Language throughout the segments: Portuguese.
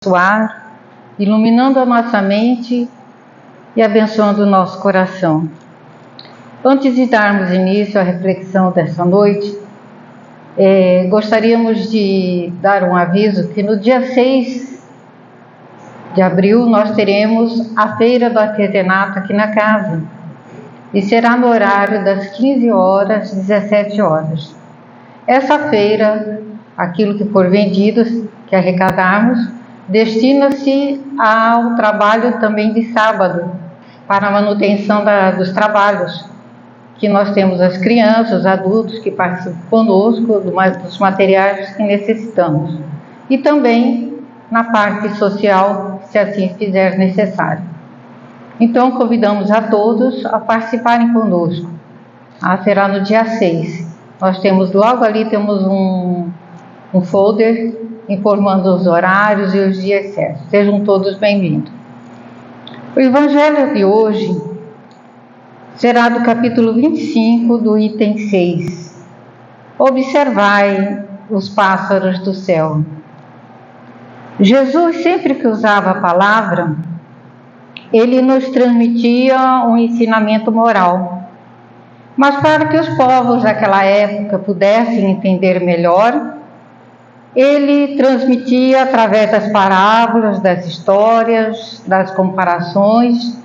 abençoar, iluminando a nossa mente e abençoando o nosso coração. Antes de darmos início à reflexão dessa noite, gostaríamos de dar um aviso que no dia 6 de abril nós teremos a Feira do Artesanato aqui na casa e será no horário das 15 horas às 17 horas. Essa feira, aquilo que for vendido, que arrecadarmos, destina-se ao trabalho também de sábado, para a manutenção dos trabalhos, que nós temos as crianças, os adultos que participam conosco, dos materiais que necessitamos. E também na parte social, se assim fizer necessário. Então, convidamos a todos a participarem conosco. Será no dia 6. Nós temos, logo ali, temos um folder informando os horários e os dias certos. Sejam todos bem-vindos. O Evangelho de hoje será do capítulo 25, do item 6. Observai os pássaros do céu. Jesus, sempre que usava a palavra, ele nos transmitia um ensinamento moral. Mas para que os povos daquela época pudessem entender melhor, ele transmitia através das parábolas, das histórias, das comparações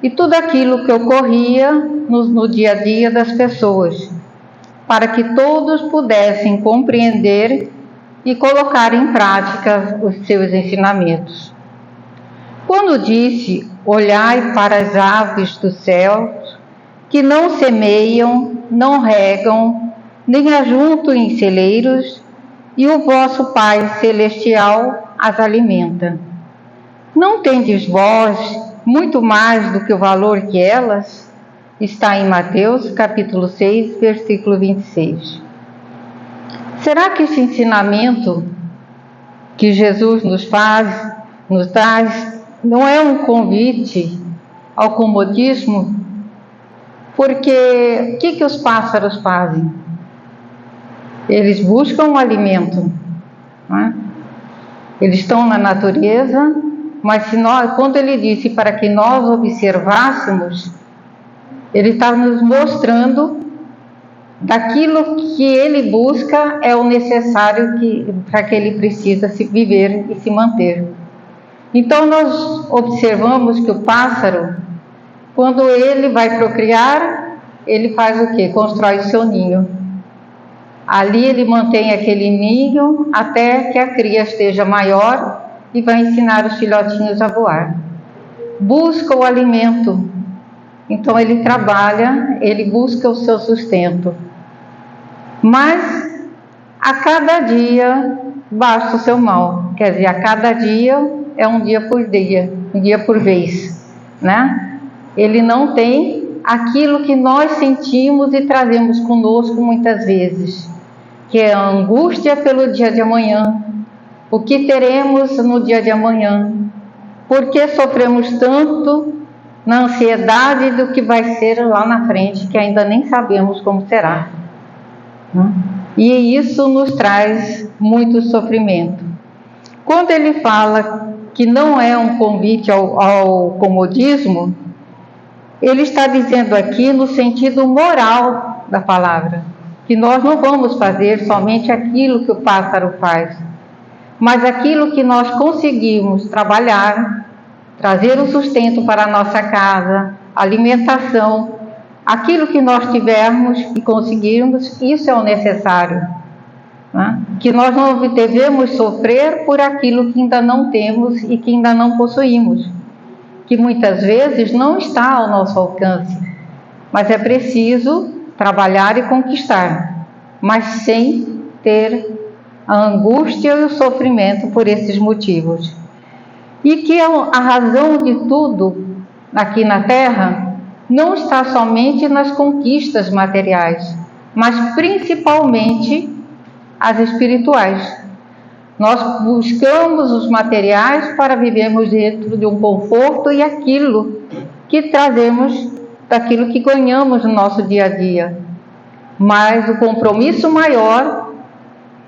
e tudo aquilo que ocorria no dia a dia das pessoas, para que todos pudessem compreender e colocar em prática os seus ensinamentos. Quando disse: olhai para as aves do céu, que não semeiam, não regam, nem ajuntam em celeiros, e o vosso Pai Celestial as alimenta. Não tendes vós muito mais do que o valor que elas? Está em Mateus, capítulo 6, versículo 26. Será que esse ensinamento que Jesus nos traz, não é um convite ao comodismo? Porque o que os pássaros fazem? Eles buscam o alimento, né? Eles estão na natureza, mas quando ele disse para que nós observássemos, ele está nos mostrando daquilo que ele busca é o necessário para que ele precisa se viver e se manter. Então nós observamos que o pássaro, quando ele vai procriar, ele faz o quê? Constrói o seu ninho. Ali ele mantém aquele ninho até que a cria esteja maior e vai ensinar os filhotinhos a voar. Busca o alimento. Então ele trabalha, ele busca o seu sustento. Mas a cada dia basta o seu mal. Quer dizer, a cada dia é um dia por dia, um dia por vez, né? Ele não tem aquilo que nós sentimos e trazemos conosco muitas vezes, que é a angústia pelo dia de amanhã. O que teremos no dia de amanhã? Por que sofremos tanto na ansiedade do que vai ser lá na frente, que ainda nem sabemos como será? E isso nos traz muito sofrimento. Quando ele fala que não é um convite ao comodismo, ele está dizendo aqui no sentido moral da palavra, que nós não vamos fazer somente aquilo que o pássaro faz, mas aquilo que nós conseguimos trabalhar, trazer o sustento para a nossa casa, alimentação, aquilo que nós tivermos e conseguirmos, isso é o necessário, né? Que nós não devemos sofrer por aquilo que ainda não temos e que ainda não possuímos, que muitas vezes não está ao nosso alcance, mas é preciso trabalhar e conquistar, mas sem ter a angústia e o sofrimento por esses motivos. E que a razão de tudo aqui na Terra não está somente nas conquistas materiais, mas principalmente as espirituais. Nós buscamos os materiais para vivermos dentro de um conforto e aquilo que trazemos daquilo que ganhamos no nosso dia a dia. Mas o compromisso maior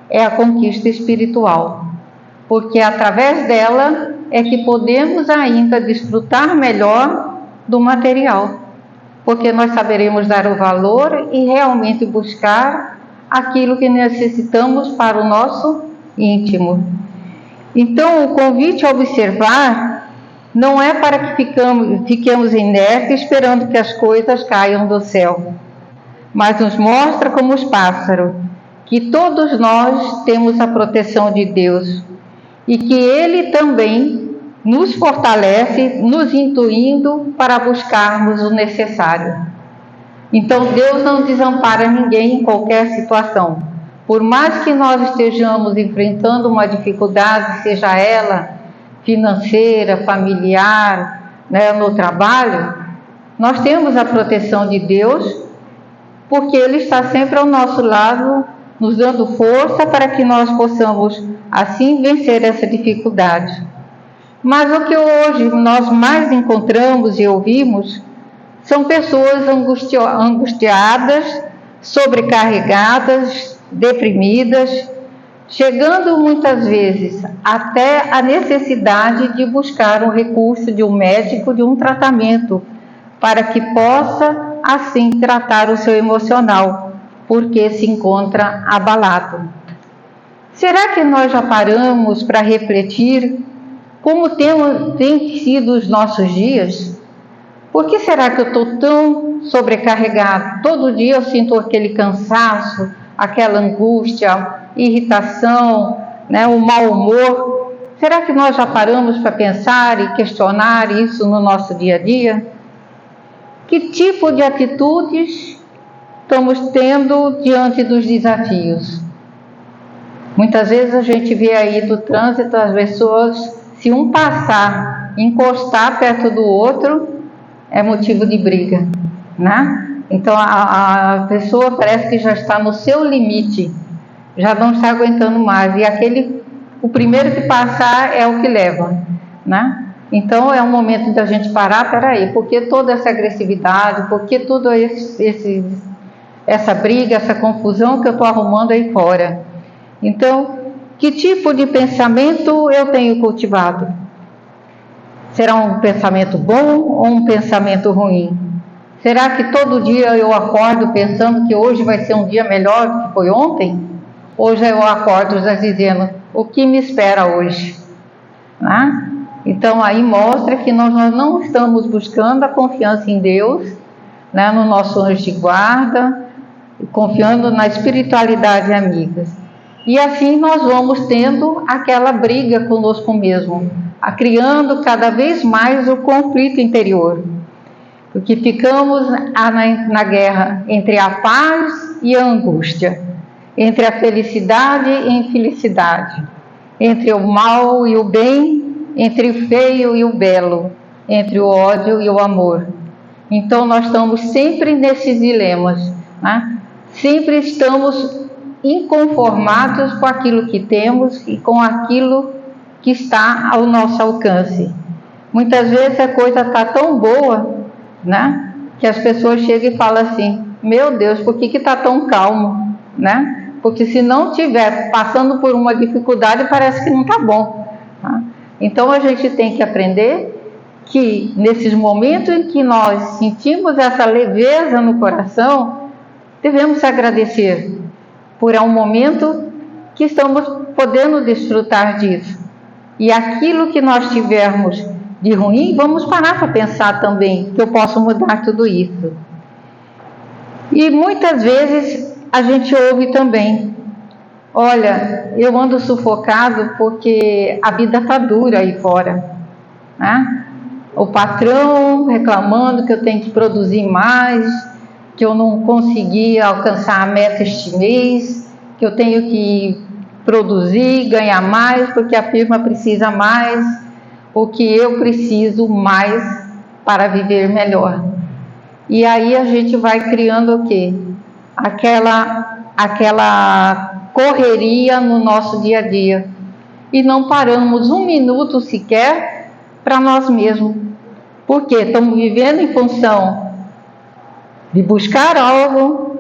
é a conquista espiritual. porque através dela é que podemos ainda desfrutar melhor do material, porque nós saberemos dar o valor e realmente buscar aquilo que necessitamos para o nosso íntimo. Então, o convite a observar não é para que fiquemos inertes esperando que as coisas caiam do céu, mas nos mostra como os pássaros, que todos nós temos a proteção de Deus e que Ele também nos fortalece, nos intuindo para buscarmos o necessário. Então, Deus não desampara ninguém em qualquer situação. Por mais que nós estejamos enfrentando uma dificuldade, seja ela financeira, familiar, no trabalho, nós temos a proteção de Deus, porque Ele está sempre ao nosso lado, nos dando força para que nós possamos, assim, vencer essa dificuldade. Mas o que hoje nós mais encontramos e ouvimos são pessoas angustiadas, sobrecarregadas, deprimidas, chegando muitas vezes até a necessidade de buscar um recurso de um médico, de um tratamento, para que possa, assim, tratar o seu emocional, porque se encontra abalado. Será que nós já paramos para refletir como tem sido os nossos dias? Por que será que eu estou tão sobrecarregado? Todo dia eu sinto aquele cansaço, aquela angústia, irritação, o mau humor. Será que nós já paramos para pensar e questionar isso no nosso dia a dia? Que tipo de atitudes estamos tendo diante dos desafios? Muitas vezes a gente vê aí do trânsito as pessoas, se um passar, encostar perto do outro, é motivo de briga, né? Então a pessoa parece que já está no seu limite, já não está aguentando mais, e o primeiro que passar é o que leva, né? Então é um momento da gente parar, peraí, por que toda essa agressividade, por que toda essa briga, essa confusão que eu estou arrumando aí fora? Então, que tipo de pensamento eu tenho cultivado? Será um pensamento bom ou um pensamento ruim? Será que todo dia eu acordo pensando que hoje vai ser um dia melhor do que foi ontem? Hoje eu acordo já dizendo, o que me espera hoje? Né? Então aí mostra que nós não estamos buscando a confiança em Deus, no nosso anjo de guarda, confiando na espiritualidade amiga. E assim nós vamos tendo aquela briga conosco mesmo, criando cada vez mais o conflito interior, porque ficamos na guerra entre a paz e a angústia, entre a felicidade e a infelicidade, entre o mal e o bem, entre o feio e o belo, entre o ódio e o amor. Então nós estamos sempre nesses dilemas, né? Sempre estamos inconformados com aquilo que temos e com aquilo que está ao nosso alcance. Muitas vezes a coisa está tão boa, né, que as pessoas chegam e falam assim, meu Deus, por que está tão calmo? Né? Porque se não estiver passando por uma dificuldade, parece que não está bom. Tá? Então a gente tem que aprender que nesses momentos em que nós sentimos essa leveza no coração, devemos agradecer por um momento que estamos podendo desfrutar disso. E aquilo que nós tivermos de ruim, vamos parar para pensar também que eu posso mudar tudo isso. E muitas vezes a gente ouve também, olha, eu ando sufocado porque a vida está dura aí fora, né? O patrão reclamando que eu tenho que produzir mais, que eu não consegui alcançar a meta este mês, que eu tenho que produzir, ganhar mais, porque a firma precisa mais, ou que eu preciso mais para viver melhor. E aí a gente vai criando o quê? Aquela correria no nosso dia a dia. E não paramos um minuto sequer para nós mesmos. Porque estamos vivendo em função de buscar algo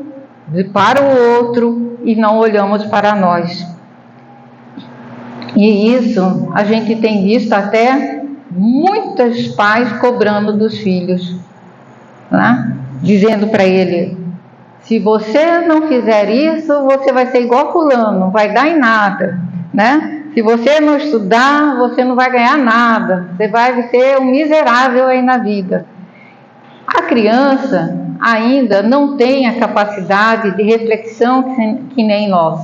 para o outro e não olhamos para nós. E isso a gente tem visto até muitos pais cobrando dos filhos, né? Dizendo para ele: se você não fizer isso, você vai ser igual fulano, não vai dar em nada, né? Se você não estudar, você não vai ganhar nada, você vai ser um miserável aí na vida. A criança ainda não tem a capacidade de reflexão que nem nós,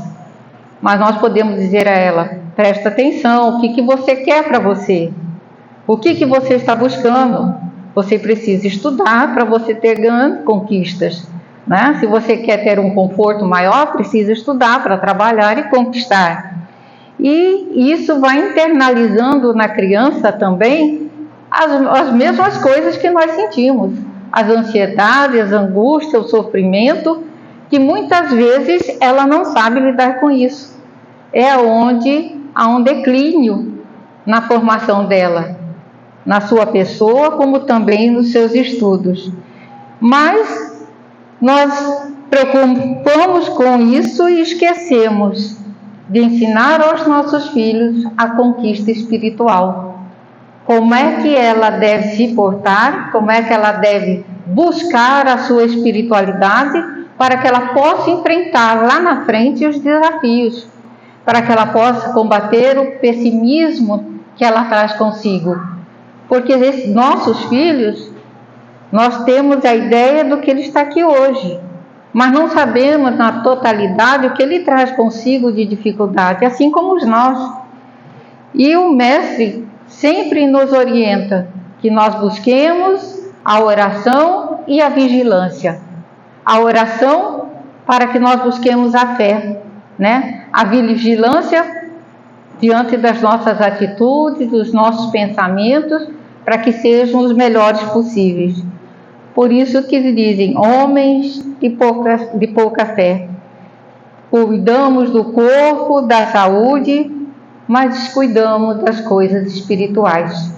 mas nós podemos dizer a ela: presta atenção, o que você quer para você? O que você está buscando? Você precisa estudar para você ter grandes conquistas, né? Se você quer ter um conforto maior, precisa estudar para trabalhar e conquistar. E isso vai internalizando na criança também as mesmas coisas que nós sentimos. As ansiedades, as angústias, o sofrimento, que muitas vezes ela não sabe lidar com isso. É onde há um declínio na formação dela, na sua pessoa, como também nos seus estudos. Mas nós preocupamos com isso e esquecemos de ensinar aos nossos filhos a conquista espiritual. Como é que ela deve se portar, como é que ela deve buscar a sua espiritualidade para que ela possa enfrentar lá na frente os desafios, para que ela possa combater o pessimismo que ela traz consigo. Porque esses nossos filhos, nós temos a ideia do que ele está aqui hoje, mas não sabemos na totalidade o que ele traz consigo de dificuldade, assim como nós. E o mestre sempre nos orienta que nós busquemos a oração e a vigilância. A oração para que nós busquemos a fé, né? A vigilância diante das nossas atitudes, dos nossos pensamentos, para que sejam os melhores possíveis. Por isso que dizem: homens de pouca fé. Cuidamos do corpo, da saúde, mas descuidamos das coisas espirituais.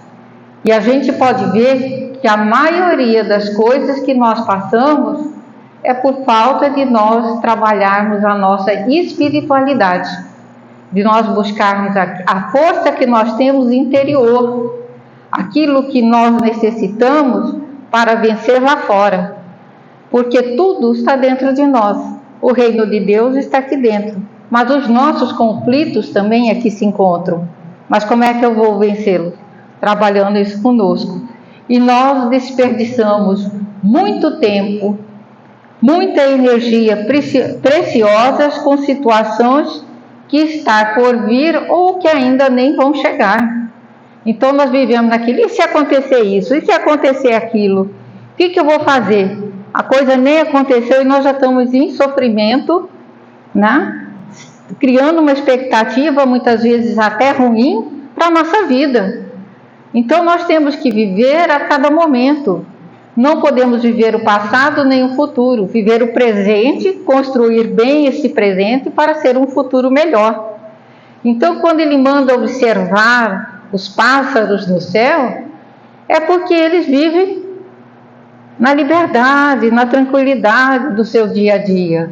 E a gente pode ver que a maioria das coisas que nós passamos é por falta de nós trabalharmos a nossa espiritualidade, de nós buscarmos a força que nós temos interior, aquilo que nós necessitamos para vencer lá fora, porque tudo está dentro de nós. O reino de Deus está aqui dentro, mas os nossos conflitos também aqui se encontram. Mas como é que eu vou vencê-los? Trabalhando isso conosco. E nós desperdiçamos muito tempo, muita energia preciosas com situações que está por vir ou que ainda nem vão chegar. Então nós vivemos naquilo: e se acontecer isso? E se acontecer aquilo? O que eu vou fazer? A coisa nem aconteceu e nós já estamos em sofrimento, né? Criando uma expectativa, muitas vezes até ruim, para a nossa vida. Então nós temos que viver a cada momento. Não podemos viver o passado nem o futuro. Viver o presente, construir bem esse presente para ser um futuro melhor. Então, quando ele manda observar os pássaros no céu, é porque eles vivem na liberdade, na tranquilidade do seu dia a dia,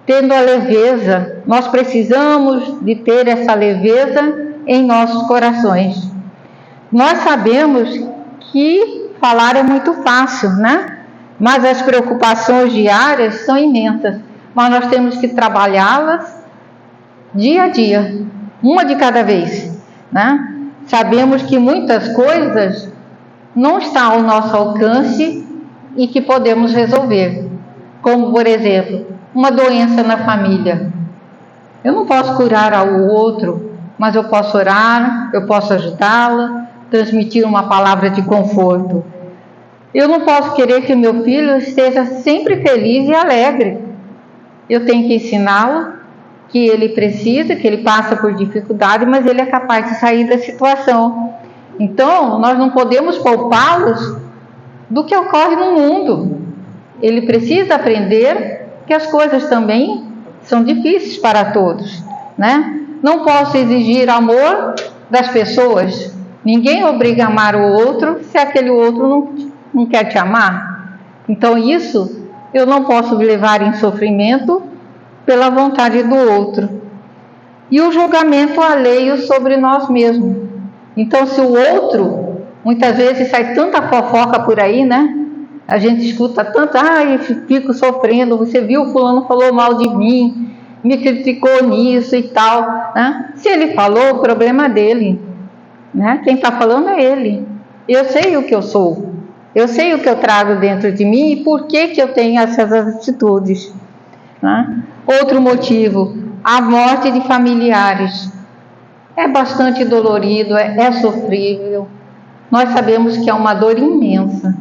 tendo a leveza. Nós precisamos de ter essa leveza em nossos corações. Nós sabemos que falar é muito fácil, né? Mas as preocupações diárias são imensas. Mas nós temos que trabalhá-las dia a dia, uma de cada vez, né? Sabemos que muitas coisas não estão ao nosso alcance e que podemos resolver. Como, por exemplo, uma doença na família. Eu não posso curar ao outro, mas eu posso orar, eu posso ajudá-la, transmitir uma palavra de conforto. Eu não posso querer que meu filho esteja sempre feliz e alegre. Eu tenho que ensiná-lo que ele precisa, que ele passa por dificuldade, mas ele é capaz de sair da situação. Então, nós não podemos poupá-los do que ocorre no mundo. Ele precisa aprender que as coisas também são difíceis para todos, né? Não posso exigir amor das pessoas. Ninguém obriga a amar o outro se aquele outro não quer te amar. Então isso eu não posso levar em sofrimento pela vontade do outro. e o julgamento alheio sobre nós mesmos. Então, se o outro, muitas vezes sai tanta fofoca por aí, né? A gente escuta tanto, ai, fico sofrendo, você viu, fulano falou mal de mim, me criticou nisso e tal, né? Se ele falou, o problema é dele, né? Quem está falando é ele. Eu sei o que eu sou, eu sei o que eu trago dentro de mim e por que eu tenho essas atitudes, né? Outro motivo, a morte de familiares. É bastante dolorido, é sofrível. Nós sabemos que é uma dor imensa,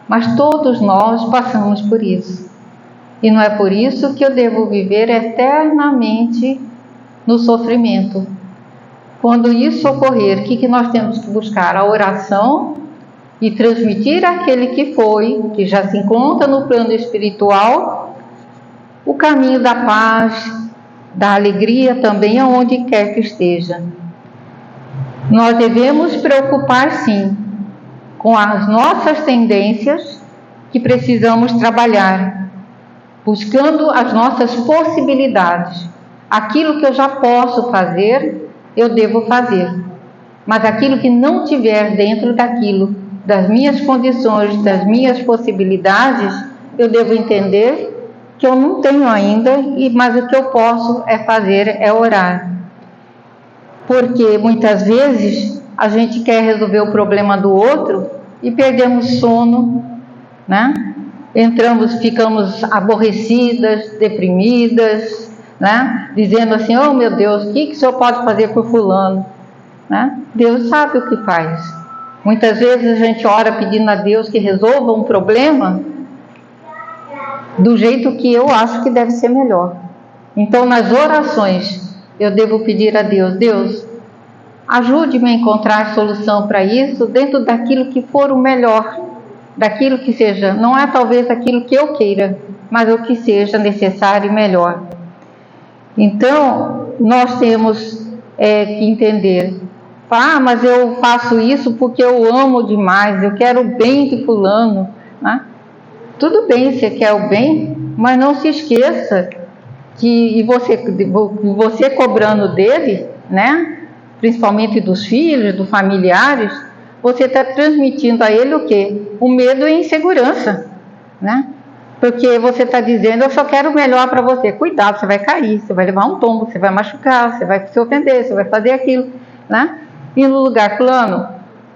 mas todos nós passamos por isso. E não é por isso que eu devo viver eternamente no sofrimento. Quando isso ocorrer, o que nós temos que buscar? A oração e transmitir àquele que foi, que já se encontra no plano espiritual, o caminho da paz, da alegria também aonde quer que esteja. Nós devemos preocupar sim com as nossas tendências que precisamos trabalhar, buscando as nossas possibilidades. Aquilo que eu já posso fazer, eu devo fazer. Mas aquilo que não tiver dentro daquilo, das minhas condições, das minhas possibilidades, eu devo entender que eu não tenho ainda, mas o que eu posso fazer é orar. Porque muitas vezes a gente quer resolver o problema do outro e perdemos sono, né? Ficamos aborrecidas, deprimidas, né? Dizendo assim, oh meu Deus, o que o Senhor pode fazer por fulano? Né? Deus sabe o que faz. Muitas vezes a gente ora pedindo a Deus que resolva um problema do jeito que eu acho que deve ser melhor. Então, nas orações, eu devo pedir a Deus, Deus, ajude-me a encontrar solução para isso dentro daquilo que for o melhor, daquilo que seja, não é talvez aquilo que eu queira, mas o que seja necessário e melhor. Então, nós temos que entender, mas eu faço isso porque eu amo demais, eu quero o bem de fulano, né? Tudo bem, você quer o bem, mas não se esqueça que você cobrando dele, né? Principalmente dos filhos, dos familiares, você está transmitindo a ele o quê? O medo e a insegurança, né? Porque você está dizendo, eu só quero o melhor para você. Cuidado, você vai cair, você vai levar um tombo, você vai machucar, você vai se ofender, você vai fazer aquilo, né? E no lugar plano,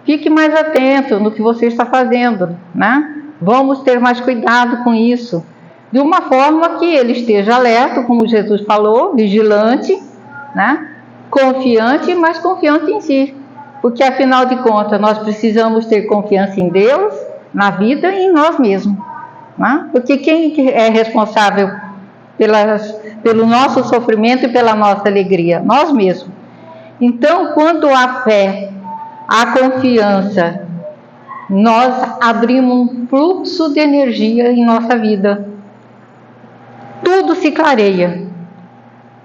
fique mais atento no que você está fazendo, né? Vamos ter mais cuidado com isso, de uma forma que ele esteja alerta, como Jesus falou, vigilante, né? Confiante, mas confiante em si, porque afinal de contas nós precisamos ter confiança em Deus, na vida e em nós mesmos, né? Porque quem é responsável pelo nosso sofrimento e pela nossa alegria? Nós mesmos. Então, quando há fé, há confiança, nós abrimos um fluxo de energia em nossa vida. Tudo se clareia.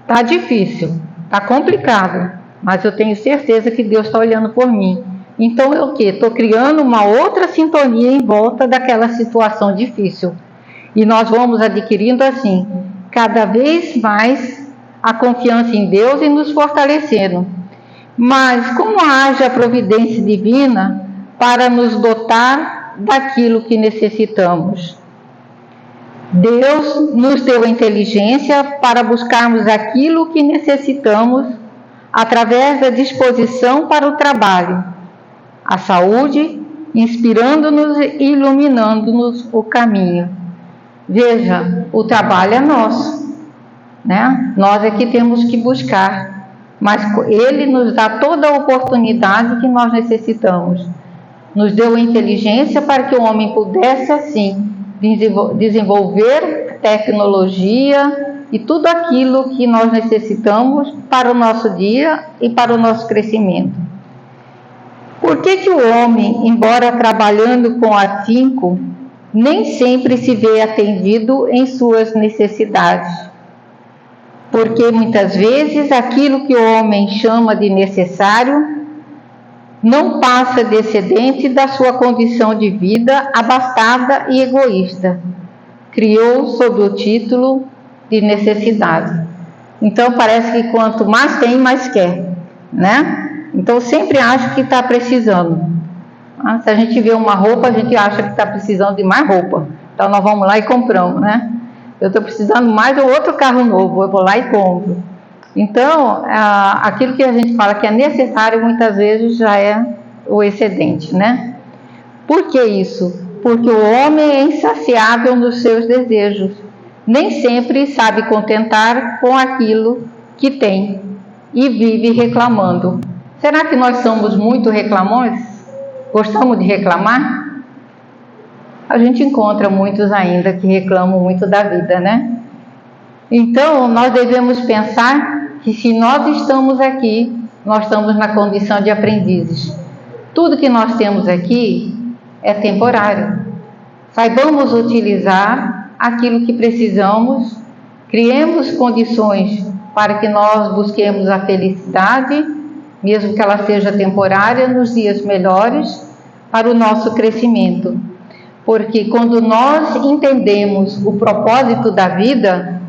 Está difícil, está complicado, mas eu tenho certeza que Deus está olhando por mim. Então eu o quê? Estou criando uma outra sintonia em volta daquela situação difícil. E nós vamos adquirindo assim, cada vez mais a confiança em Deus e nos fortalecendo. Mas como haja a providência divina para nos dotar daquilo que necessitamos? Deus nos deu a inteligência para buscarmos aquilo que necessitamos através da disposição para o trabalho, a saúde, inspirando-nos e iluminando-nos o caminho. Veja, o trabalho é nosso, né? Nós é que temos que buscar, mas Ele nos dá toda a oportunidade que nós necessitamos. Nos deu a inteligência para que o homem pudesse, assim, desenvolver tecnologia e tudo aquilo que nós necessitamos para o nosso dia e para o nosso crescimento. Por que o homem, embora trabalhando com afinco, nem sempre se vê atendido em suas necessidades? Porque muitas vezes aquilo que o homem chama de necessário não passa de excedente da sua condição de vida abastada e egoísta. Criou sob o título de necessidade. Então parece que quanto mais tem, mais quer, né? Então sempre acha que está precisando. Se a gente vê uma roupa, a gente acha que está precisando de mais roupa. Então nós vamos lá e compramos, né? Eu estou precisando mais de outro carro novo, eu vou lá e compro. Então, aquilo que a gente fala que é necessário, muitas vezes já é o excedente, né? Por que isso? Porque o homem é insaciável nos seus desejos. Nem sempre sabe contentar com aquilo que tem e vive reclamando. Será que nós somos muito reclamões? Gostamos de reclamar? A gente encontra muitos ainda que reclamam muito da vida, né? Então, nós devemos pensar que se nós estamos aqui, nós estamos na condição de aprendizes. Tudo que nós temos aqui é temporário. Saibamos utilizar aquilo que precisamos, criemos condições para que nós busquemos a felicidade, mesmo que ela seja temporária, nos dias melhores, para o nosso crescimento. Porque quando nós entendemos o propósito da vida,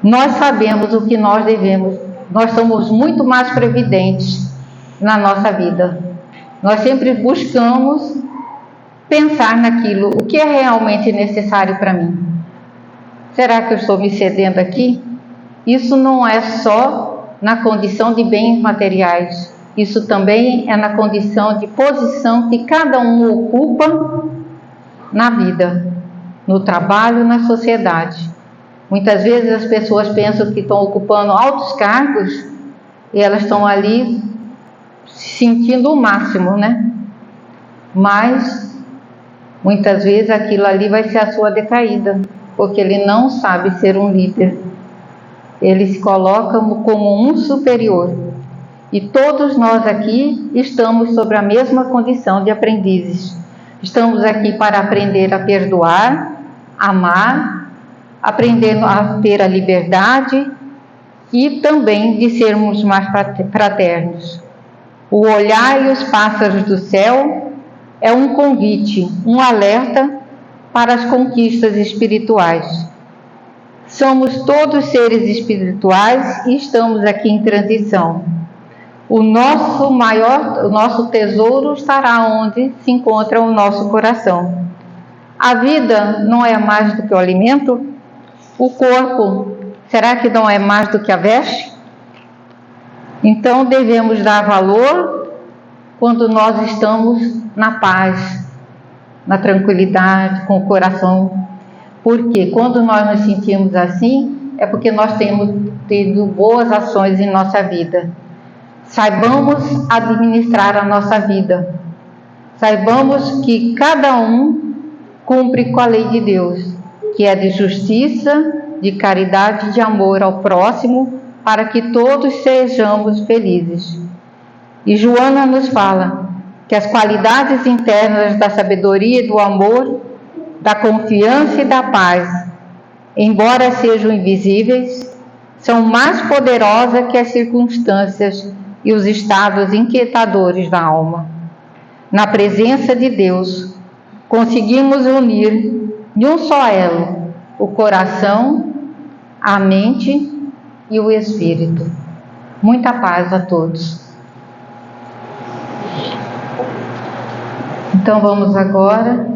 nós sabemos o que nós devemos, nós somos muito mais previdentes na nossa vida. Nós sempre buscamos pensar naquilo, o que é realmente necessário para mim. Será que eu estou me cedendo aqui? Isso não é só na condição de bens materiais, isso também é na condição de posição que cada um ocupa na vida, no trabalho, na sociedade. Muitas vezes as pessoas pensam que estão ocupando altos cargos e elas estão ali se sentindo o máximo, né? Mas muitas vezes aquilo ali vai ser a sua decaída, porque ele não sabe ser um líder. Ele se coloca como um superior. E todos nós aqui estamos sobre a mesma condição de aprendizes. Estamos aqui para aprender a perdoar, amar, aprender a ter a liberdade e também de sermos mais fraternos. O olhar e os pássaros do céu é um convite, um alerta para as conquistas espirituais. Somos todos seres espirituais e estamos aqui em transição. O nosso tesouro estará onde se encontra o nosso coração. A vida não é mais do que o alimento? O corpo, será que não é mais do que a veste? Então devemos dar valor quando nós estamos na paz, na tranquilidade, com o coração. Porque quando nós nos sentimos assim, é porque nós temos tido boas ações em nossa vida. Saibamos administrar a nossa vida. Saibamos que cada um cumpre com a lei de Deus, que é de justiça, de caridade e de amor ao próximo, para que todos sejamos felizes. E Joana nos fala que as qualidades internas da sabedoria e do amor, da confiança e da paz, embora sejam invisíveis, são mais poderosas que as circunstâncias e os estados inquietadores da alma. Na presença de Deus, conseguimos unir em um só elo o coração, a mente e o espírito. Muita paz a todos. Então vamos agora